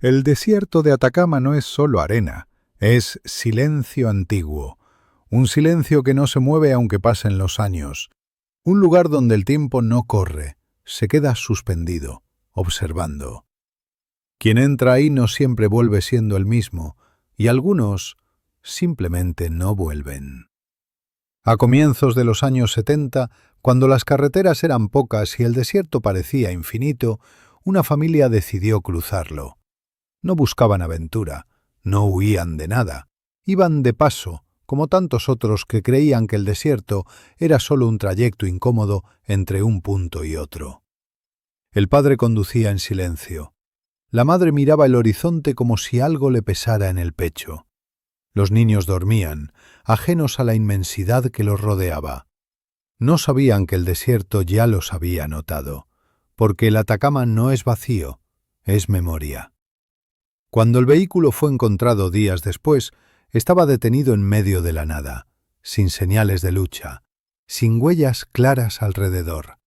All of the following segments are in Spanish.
El desierto de Atacama no es solo arena, es silencio antiguo, un silencio que no se mueve aunque pasen los años, un lugar donde el tiempo no corre, se queda suspendido, observando. Quien entra ahí no siempre vuelve siendo el mismo, y algunos simplemente no vuelven. A comienzos de los años 70, cuando las carreteras eran pocas y el desierto parecía infinito, una familia decidió cruzarlo. No buscaban aventura, no huían de nada, iban de paso, como tantos otros que creían que el desierto era solo un trayecto incómodo entre un punto y otro. El padre conducía en silencio. La madre miraba el horizonte como si algo le pesara en el pecho. Los niños dormían, ajenos a la inmensidad que los rodeaba. No sabían que el desierto ya los había notado, porque el Atacama no es vacío, es memoria. Cuando el vehículo fue encontrado días después, estaba detenido en medio de la nada, sin señales de lucha, sin huellas claras alrededor.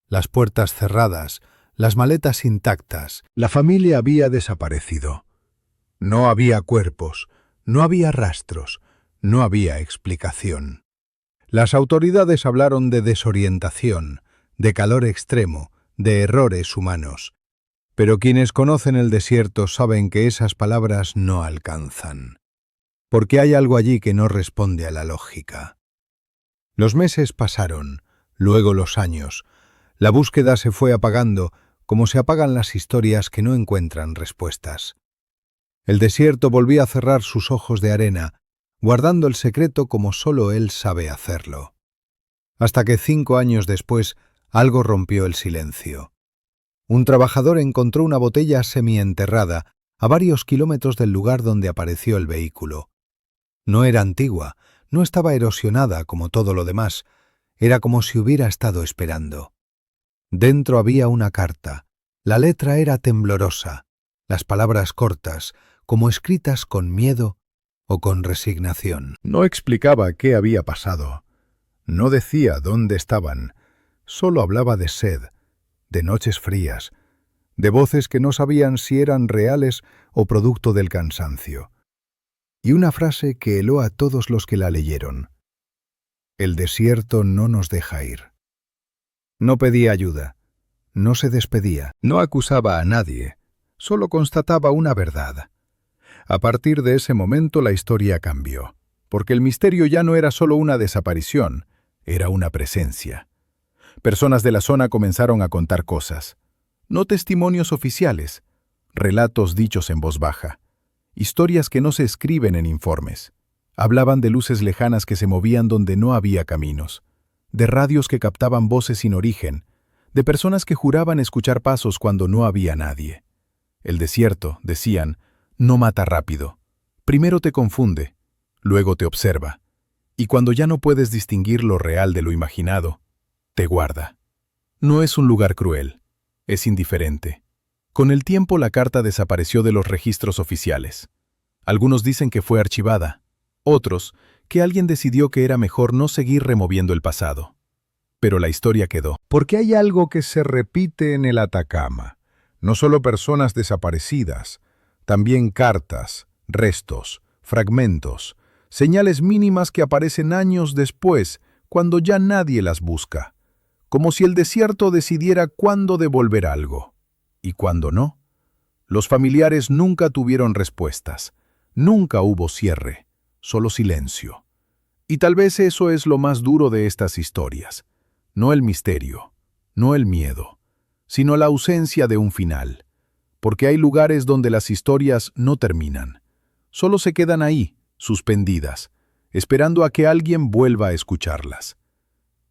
Las puertas cerradas, las maletas intactas. La familia había desaparecido. No había cuerpos, no había rastros, no había explicación. Las autoridades hablaron de desorientación, de calor extremo, de errores humanos. Pero quienes conocen el desierto saben que esas palabras no alcanzan, porque hay algo allí que no responde a la lógica. Los meses pasaron, luego los años. La búsqueda se fue apagando, como se apagan las historias que no encuentran respuestas. El desierto volvía a cerrar sus ojos de arena, guardando el secreto como solo él sabe hacerlo. Hasta que 5 años después, algo rompió el silencio. Un trabajador encontró una botella semienterrada a varios kilómetros del lugar donde apareció el vehículo. No era antigua, no estaba erosionada como todo lo demás, era como si hubiera estado esperando. Dentro había una carta. La letra era temblorosa, las palabras cortas, como escritas con miedo o con resignación. No explicaba qué había pasado. No decía dónde estaban. Solo hablaba de sed, de noches frías, de voces que no sabían si eran reales o producto del cansancio. Y una frase que heló a todos los que la leyeron. El desierto no nos deja ir. No pedía ayuda, no se despedía, no acusaba a nadie, solo constataba una verdad. A partir de ese momento la historia cambió, porque el misterio ya no era solo una desaparición, era una presencia. Personas de la zona comenzaron a contar cosas, no testimonios oficiales, relatos dichos en voz baja, historias que no se escriben en informes. Hablaban de luces lejanas que se movían donde no había caminos, de radios que captaban voces sin origen, de personas que juraban escuchar pasos cuando no había nadie. El desierto, decían, no mata rápido. Primero te confunde, luego te observa, y cuando ya no puedes distinguir lo real de lo imaginado, te guarda. No es un lugar cruel, es indiferente. Con el tiempo la carta desapareció de los registros oficiales. Algunos dicen que fue archivada, otros que alguien decidió que era mejor no seguir removiendo el pasado. Pero la historia quedó. Porque hay algo que se repite en el Atacama. No solo personas desaparecidas, también cartas, restos, fragmentos, señales mínimas que aparecen años después, cuando ya nadie las busca. Como si el desierto decidiera cuándo devolver algo. Y cuándo no. Los familiares nunca tuvieron respuestas. Nunca hubo cierre, solo silencio. Y tal vez eso es lo más duro de estas historias. No el misterio, no el miedo, sino la ausencia de un final. Porque hay lugares donde las historias no terminan. Solo se quedan ahí, suspendidas, esperando a que alguien vuelva a escucharlas.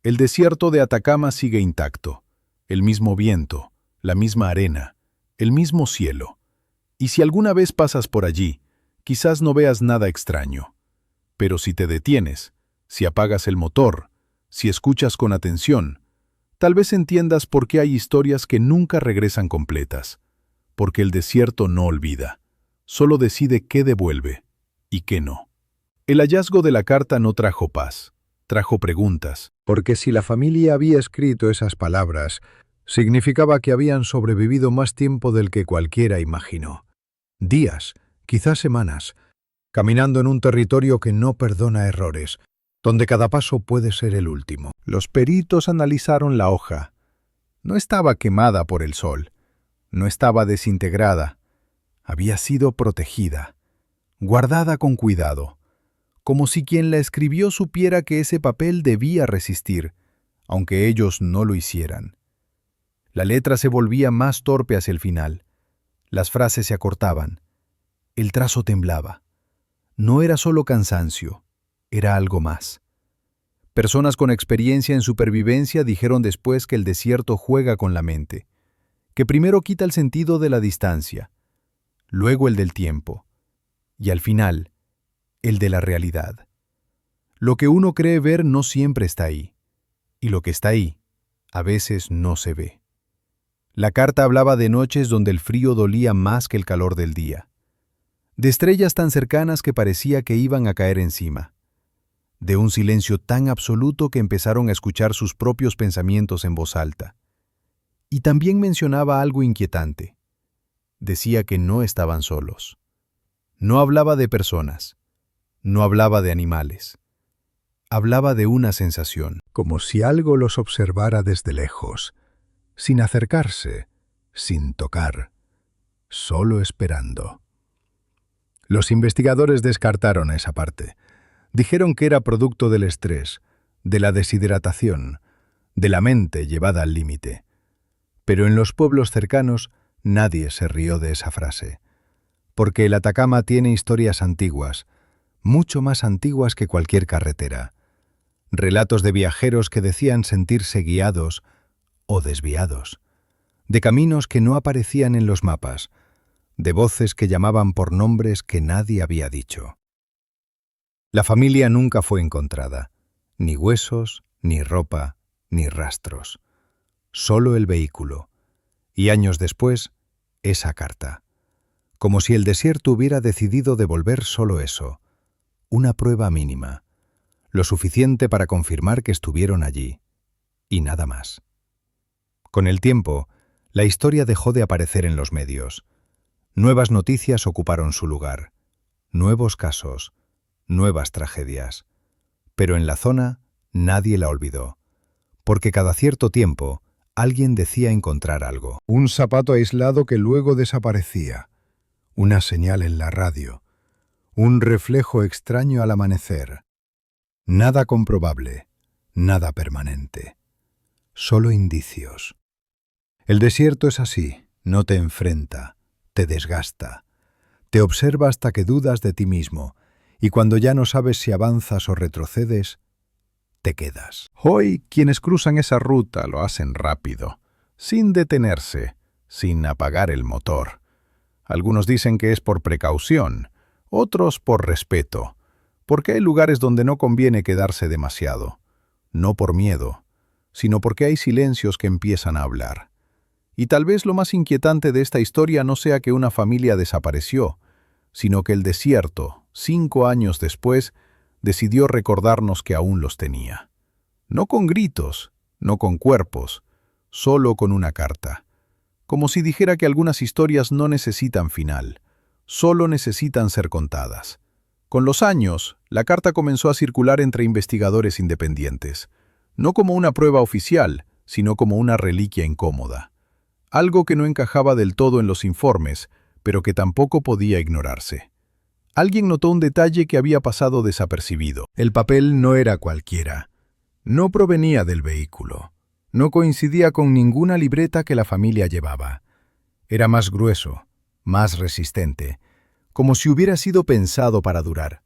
El desierto de Atacama sigue intacto. El mismo viento, la misma arena, el mismo cielo. Y si alguna vez pasas por allí, quizás no veas nada extraño. Pero si te detienes, si apagas el motor, si escuchas con atención, tal vez entiendas por qué hay historias que nunca regresan completas. Porque el desierto no olvida, solo decide qué devuelve y qué no. El hallazgo de la carta no trajo paz, trajo preguntas. Porque si la familia había escrito esas palabras, significaba que habían sobrevivido más tiempo del que cualquiera imaginó. días, quizás semanas, caminando en un territorio que no perdona errores, donde cada paso puede ser el último. Los peritos analizaron la hoja. No estaba quemada por el sol, no estaba desintegrada, había sido protegida, guardada con cuidado, como si quien la escribió supiera que ese papel debía resistir, aunque ellos no lo hicieran. La letra se volvía más torpe hacia el final. Las frases se acortaban. El trazo temblaba. No era solo cansancio, era algo más. Personas con experiencia en supervivencia dijeron después que el desierto juega con la mente, que primero quita el sentido de la distancia, luego el del tiempo, y al final, el de la realidad. Lo que uno cree ver no siempre está ahí, y lo que está ahí, a veces no se ve. La carta hablaba de noches donde el frío dolía más que el calor del día, de estrellas tan cercanas que parecía que iban a caer encima, de un silencio tan absoluto que empezaron a escuchar sus propios pensamientos en voz alta. Y también mencionaba algo inquietante. Decía que no estaban solos. No hablaba de personas, no hablaba de animales. Hablaba de una sensación, como si algo los observara desde lejos, sin acercarse, sin tocar, solo esperando. Los investigadores descartaron esa parte. Dijeron que era producto del estrés, de la deshidratación, de la mente llevada al límite. Pero en los pueblos cercanos nadie se rió de esa frase, porque el Atacama tiene historias antiguas, mucho más antiguas que cualquier carretera. Relatos de viajeros que decían sentirse guiados o desviados, de caminos que no aparecían en los mapas, de voces que llamaban por nombres que nadie había dicho. La familia nunca fue encontrada, ni huesos, ni ropa, ni rastros. Solo el vehículo, y años después, esa carta. Como si el desierto hubiera decidido devolver solo eso, una prueba mínima, lo suficiente para confirmar que estuvieron allí, y nada más. Con el tiempo, la historia dejó de aparecer en los medios. Nuevas noticias ocuparon su lugar, nuevos casos, nuevas tragedias. Pero en la zona nadie la olvidó, porque cada cierto tiempo alguien decía encontrar algo. Un zapato aislado que luego desaparecía, una señal en la radio, un reflejo extraño al amanecer. Nada comprobable, nada permanente, solo indicios. El desierto es así, no te enfrenta, te desgasta, te observa hasta que dudas de ti mismo, y cuando ya no sabes si avanzas o retrocedes, te quedas. Hoy quienes cruzan esa ruta lo hacen rápido, sin detenerse, sin apagar el motor. Algunos dicen que es por precaución, otros por respeto, porque hay lugares donde no conviene quedarse demasiado, no por miedo, sino porque hay silencios que empiezan a hablar. Y tal vez lo más inquietante de esta historia no sea que una familia desapareció, sino que el desierto, 5 años después, decidió recordarnos que aún los tenía. No con gritos, no con cuerpos, solo con una carta. Como si dijera que algunas historias no necesitan final, solo necesitan ser contadas. Con los años, la carta comenzó a circular entre investigadores independientes, no como una prueba oficial, sino como una reliquia incómoda. Algo que no encajaba del todo en los informes, pero que tampoco podía ignorarse. Alguien notó un detalle que había pasado desapercibido. El papel no era cualquiera. No provenía del vehículo. No coincidía con ninguna libreta que la familia llevaba. Era más grueso, más resistente, como si hubiera sido pensado para durar.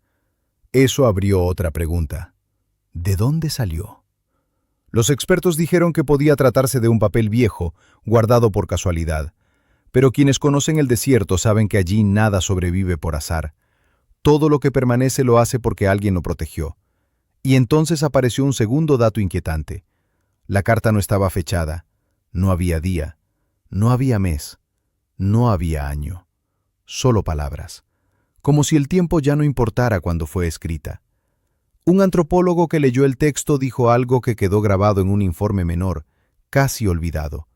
Eso abrió otra pregunta. ¿De dónde salió? Los expertos dijeron que podía tratarse de un papel viejo, guardado por casualidad. Pero quienes conocen el desierto saben que allí nada sobrevive por azar. Todo lo que permanece lo hace porque alguien lo protegió. Y entonces apareció un segundo dato inquietante. La carta no estaba fechada, no había día, no había mes, no había año. Solo palabras, como si el tiempo ya no importara cuando fue escrita. Un antropólogo que leyó el texto dijo algo que quedó grabado en un informe menor, casi olvidado.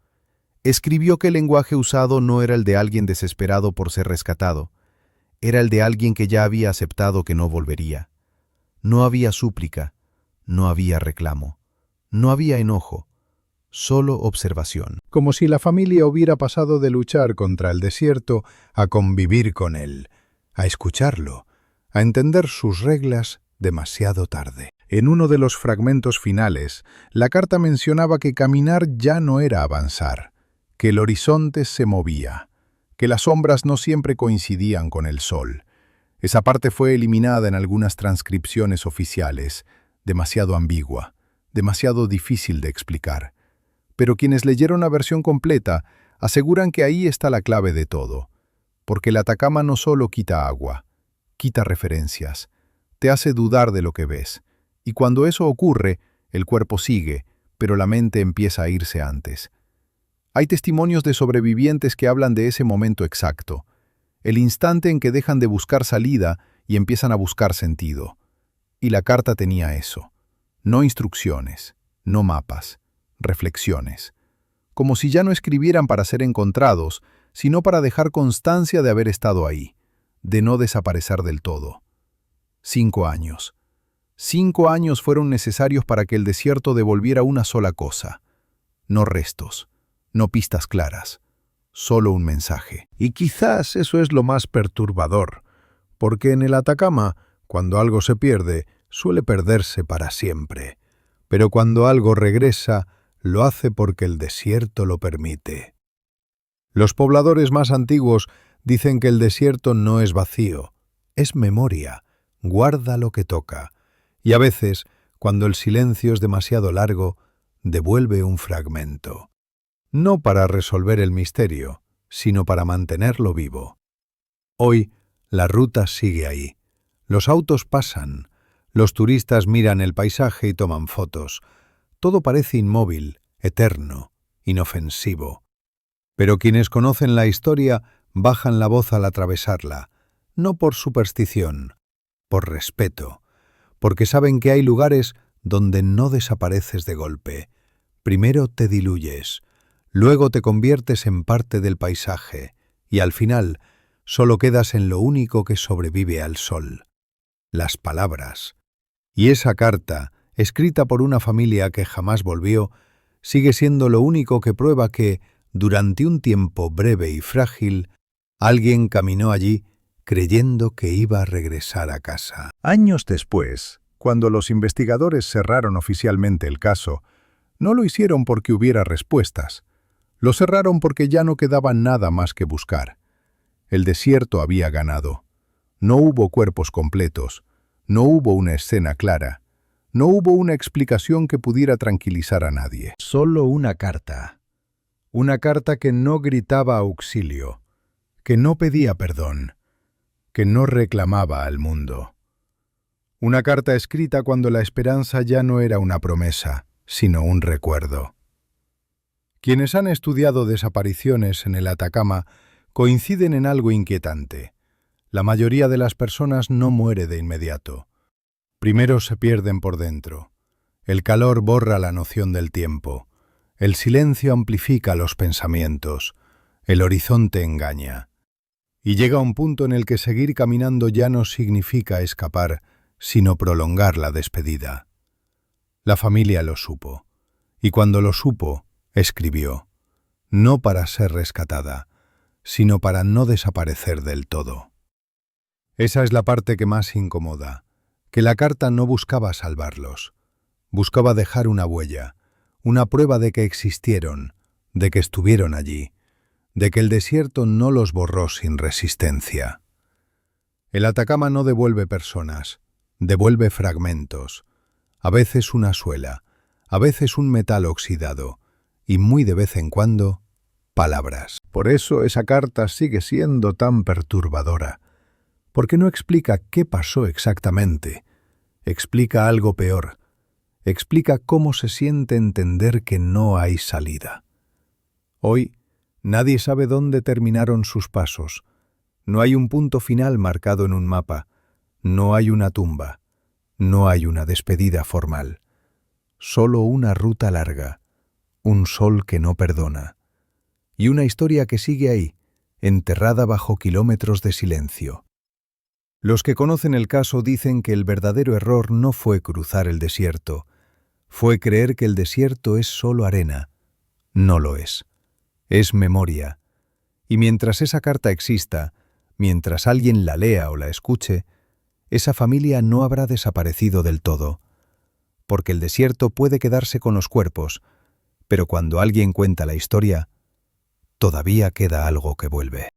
Escribió que el lenguaje usado no era el de alguien desesperado por ser rescatado, era el de alguien que ya había aceptado que no volvería. No había súplica, no había reclamo, no había enojo, solo observación. Como si la familia hubiera pasado de luchar contra el desierto a convivir con él, a escucharlo, a entender sus reglas demasiado tarde. En uno de los fragmentos finales, la carta mencionaba que caminar ya no era avanzar, que el horizonte se movía, que las sombras no siempre coincidían con el sol. Esa parte fue eliminada en algunas transcripciones oficiales, demasiado ambigua, demasiado difícil de explicar. Pero quienes leyeron la versión completa aseguran que ahí está la clave de todo, porque el Atacama no solo quita agua, quita referencias, te hace dudar de lo que ves, y cuando eso ocurre, el cuerpo sigue, pero la mente empieza a irse antes. Hay testimonios de sobrevivientes que hablan de ese momento exacto, el instante en que dejan de buscar salida y empiezan a buscar sentido. Y la carta tenía eso, no instrucciones, no mapas, reflexiones, como si ya no escribieran para ser encontrados, sino para dejar constancia de haber estado ahí, de no desaparecer del todo. 5 años. 5 años fueron necesarios para que el desierto devolviera una sola cosa. No restos, no pistas claras, solo un mensaje. Y quizás eso es lo más perturbador, porque en el Atacama, cuando algo se pierde, suele perderse para siempre. Pero cuando algo regresa, lo hace porque el desierto lo permite. Los pobladores más antiguos dicen que el desierto no es vacío, es memoria, guarda lo que toca, y a veces, cuando el silencio es demasiado largo, devuelve un fragmento. No para resolver el misterio, sino para mantenerlo vivo. Hoy, la ruta sigue ahí. Los autos pasan, los turistas miran el paisaje y toman fotos. Todo parece inmóvil, eterno, inofensivo. Pero quienes conocen la historia bajan la voz al atravesarla, no por superstición, por respeto, porque saben que hay lugares donde no desapareces de golpe. Primero te diluyes, luego te conviertes en parte del paisaje y al final solo quedas en lo único que sobrevive al sol, las palabras. Y esa carta, escrita por una familia que jamás volvió, sigue siendo lo único que prueba que, durante un tiempo breve y frágil, alguien caminó allí creyendo que iba a regresar a casa. Años después, cuando los investigadores cerraron oficialmente el caso, no lo hicieron porque hubiera respuestas. Lo cerraron porque ya no quedaba nada más que buscar. El desierto había ganado. No hubo cuerpos completos, no hubo una escena clara, no hubo una explicación que pudiera tranquilizar a nadie. Solo una carta. Una carta que no gritaba auxilio, que no pedía perdón, que no reclamaba al mundo. Una carta escrita cuando la esperanza ya no era una promesa, sino un recuerdo. Quienes han estudiado desapariciones en el Atacama coinciden en algo inquietante. La mayoría de las personas no muere de inmediato. Primero se pierden por dentro. El calor borra la noción del tiempo. El silencio amplifica los pensamientos. El horizonte engaña. Y llega un punto en el que seguir caminando ya no significa escapar, sino prolongar la despedida. La familia lo supo. Y cuando lo supo, escribió. No para ser rescatada, sino para no desaparecer del todo. Esa es la parte que más incomoda, que la carta no buscaba salvarlos. Buscaba dejar una huella, una prueba de que existieron, de que estuvieron allí, de que el desierto no los borró sin resistencia. El Atacama no devuelve personas, devuelve fragmentos, a veces una suela, a veces un metal oxidado, y muy de vez en cuando, palabras. Por eso esa carta sigue siendo tan perturbadora, porque no explica qué pasó exactamente, explica algo peor, explica cómo se siente entender que no hay salida. Hoy, nadie sabe dónde terminaron sus pasos. No hay un punto final marcado en un mapa. No hay una tumba. No hay una despedida formal. Solo una ruta larga. Un sol que no perdona. y una historia que sigue ahí, enterrada bajo kilómetros de silencio. Los que conocen el caso dicen que el verdadero error no fue cruzar el desierto, fue creer que el desierto es solo arena. No lo es. Es memoria. Y mientras esa carta exista, mientras alguien la lea o la escuche, esa familia no habrá desaparecido del todo. Porque el desierto puede quedarse con los cuerpos, pero cuando alguien cuenta la historia, todavía queda algo que vuelve.